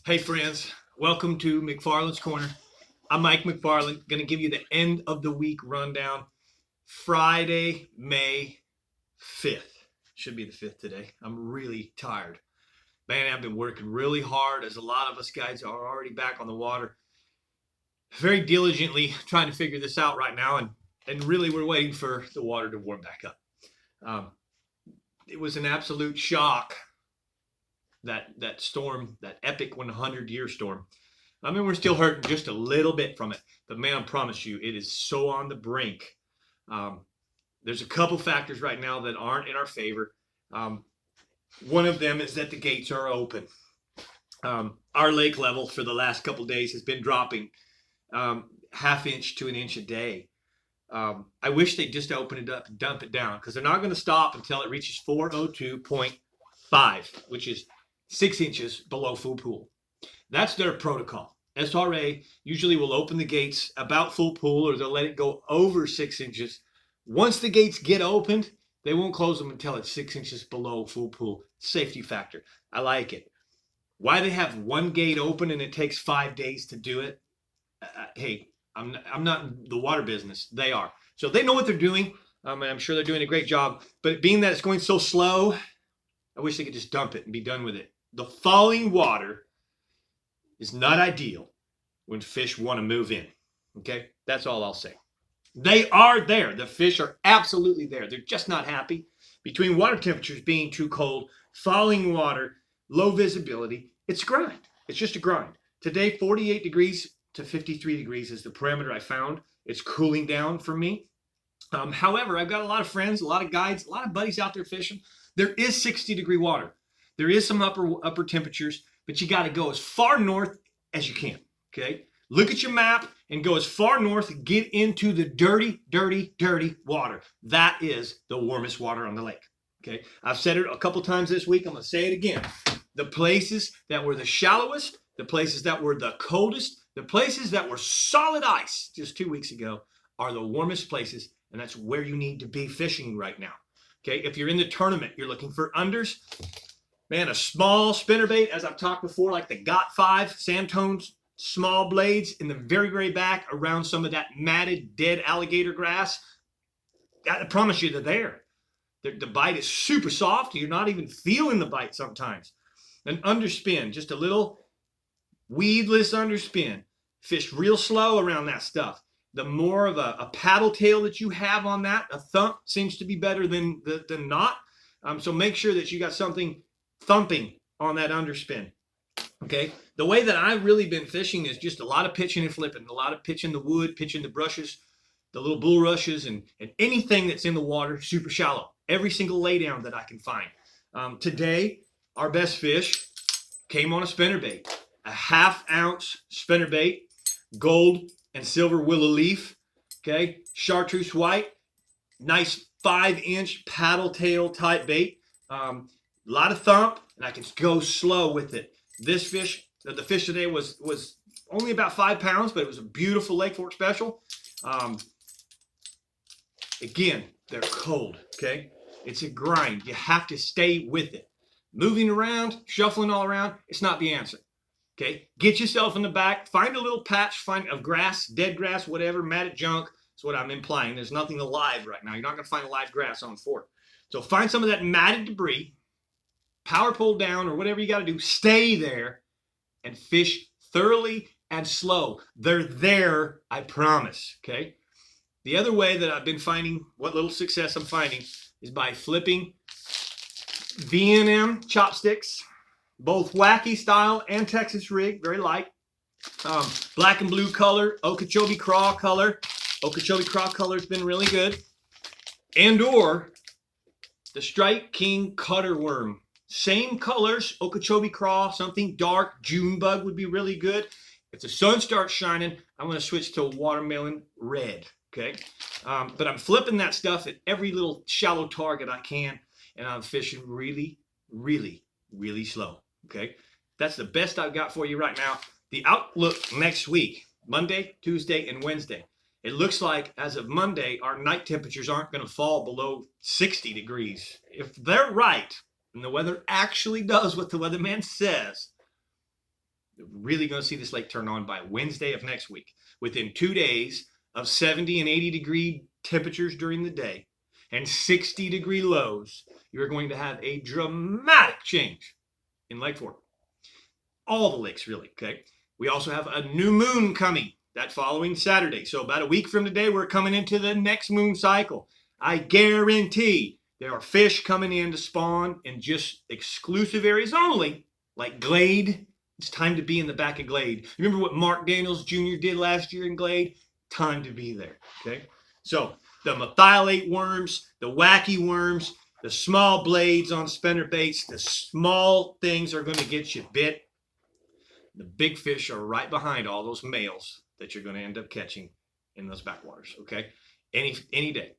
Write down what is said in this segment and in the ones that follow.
Hey friends, welcome to McFarland's Corner. I'm Mike McFarland, going to give you the end of the week rundown. Friday, May 5th. Should be the 5th today. I'm really tired. Man, I've been working really hard as a lot of us guys are already back on the water. Very diligently trying to figure this out right now, and really we're waiting for the water to warm back up. It was an absolute shock, that storm, that epic 100-year storm. I mean, we're still hurting just a little bit from it, but man, I promise you, it is so on the brink. There's a couple factors right now that aren't in our favor. One of them is that the gates are open. Our lake level for the last couple days has been dropping half inch to an inch a day. I wish they'd just open it up and dump it down, because they're not going to stop until it reaches 402.5, which is 6 inches below full pool. That's their protocol. SRA usually will open the gates about full pool, or they'll let it go over 6 inches. Once the gates get opened, they won't close them until it's 6 inches below full pool. Safety factor. I like it. Why they have one gate open and it takes 5 days to do it? Hey, I'm not in the water business. They are. So they know what they're doing. And I'm sure they're doing a great job. But being that it's going so slow, I wish they could just dump it and be done with it. The falling water is not ideal when fish want to move in. Okay? That's all I'll say. They are there. The fish are absolutely there. They're just not happy. Between water temperatures being too cold, falling water, low visibility, it's a grind. It's just a grind. Today, 48 degrees to 53 degrees is the parameter I found. It's cooling down for me. However, I've got a lot of friends, a lot of guides, a lot of buddies out there fishing. There is 60-degree water. There is some upper temperatures, but you got to go as far north as you can, okay? Look at your map and go as far north and get into the dirty, dirty, dirty water. That is the warmest water on the lake, okay? I've said it a couple times this week. I'm going to say it again. The places that were the shallowest, the places that were the coldest, the places that were solid ice just 2 weeks ago are the warmest places, and that's where you need to be fishing right now, okay? If you're in the tournament, you're looking for unders, man, a small spinnerbait, as I've talked before, like the Got 5 Santones, small blades in the very, very back around some of that matted, dead alligator grass. I promise you they're there. The bite is super soft. You're not even feeling the bite sometimes. An underspin, just a little weedless underspin. Fish real slow around that stuff. The more of a paddle tail that you have on that, a thump seems to be better than not. So make sure that you got something thumping on that underspin. Okay, the way that I've really been fishing is just a lot of pitching and flipping, a lot of pitching the wood, pitching the brushes, the little bulrushes, and anything that's in the water super shallow. Every single laydown that I can find. Today, our best fish came on a spinnerbait, a 1/2 ounce spinnerbait, gold and silver willow leaf. Okay, chartreuse white, nice 5-inch paddle tail type bait. A lot of thump, and I can go slow with it. This fish, the fish today was only about 5 pounds, but it was a beautiful Lake Fork special. Again, they're cold, okay? It's a grind. You have to stay with it. Moving around, shuffling all around, it's not the answer, okay? Get yourself in the back, find a little patch of grass, dead grass, whatever, matted junk. That's what I'm implying. There's nothing alive right now. You're not going to find live grass on Fork. So find some of that matted debris, power pull down or whatever you got to do, stay there and fish thoroughly and slow. They're there, I promise, okay? The other way that I've been finding, what little success I'm finding, is by flipping V&M chopsticks, both wacky style and Texas rig, very light. Black and blue color, Okeechobee craw color. Okeechobee craw color has been really good. And or the Strike King cutter worm. Same colors, Okeechobee craw, something dark, June bug would be really good. If the sun starts shining, I'm going to switch to watermelon red, okay? But I'm flipping that stuff at every little shallow target I can, and I'm fishing really, really, really slow, okay? That's the best I've got for you right now. The outlook next week, Monday, Tuesday, and Wednesday. It looks like, as of Monday, our night temperatures aren't going to fall below 60 degrees. If they're right, and the weather actually does what the weatherman says, We're really going to see this lake turn on by Wednesday of next week. Within 2 days of 70 and 80 degree temperatures during the day and 60 degree lows, you're going to have a dramatic change in Lake Fork. All the lakes, really, okay? We also have a new moon coming that following Saturday. So about a week from today, we're coming into the next moon cycle. I guarantee there are fish coming in to spawn in just exclusive areas only, like Glade. It's time to be in the back of Glade. You remember what Mark Daniels Jr. did last year in Glade? Time to be there, okay? So the methylate worms, the wacky worms, the small blades on spinner baits, the small things are going to get you bit. The big fish are right behind all those males that you're going to end up catching in those backwaters, okay? Any day.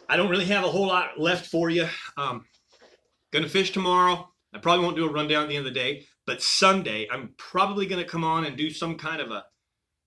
I don't really have a whole lot left for you. Gonna fish tomorrow. I probably won't do a rundown at the end of the day, but Sunday I'm probably gonna come on and do some kind of a,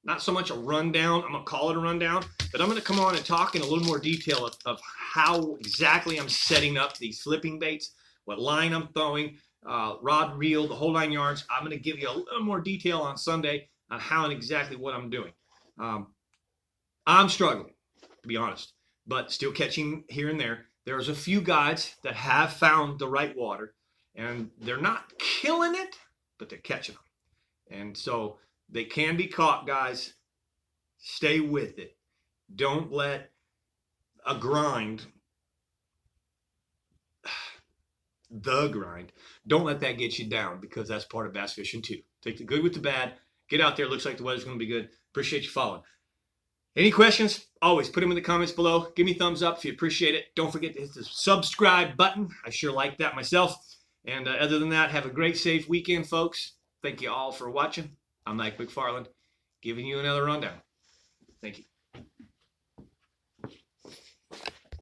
not so much a rundown, I'm gonna call it a rundown, but I'm gonna come on and talk in a little more detail of how exactly I'm setting up these flipping baits, what line I'm throwing, rod, reel, the whole 9 yards. I'm gonna give you a little more detail on Sunday on how and exactly what I'm doing. I'm struggling, to be honest, but still catching here and there. There's a few guys that have found the right water, and they're not killing it, but they're catching them. And so they can be caught, guys. Stay with it. Don't let a grind, don't let that get you down, because that's part of bass fishing too. Take the good with the bad. Get out there. Looks like the weather's going to be good. Appreciate you following. Any questions? Always put them in the comments below. Give me a thumbs up if you appreciate it. Don't forget to hit the subscribe button. I sure like that myself. And other than that, have a great, safe weekend, folks. Thank you all for watching. I'm Mike McFarland, giving you another rundown. Thank you.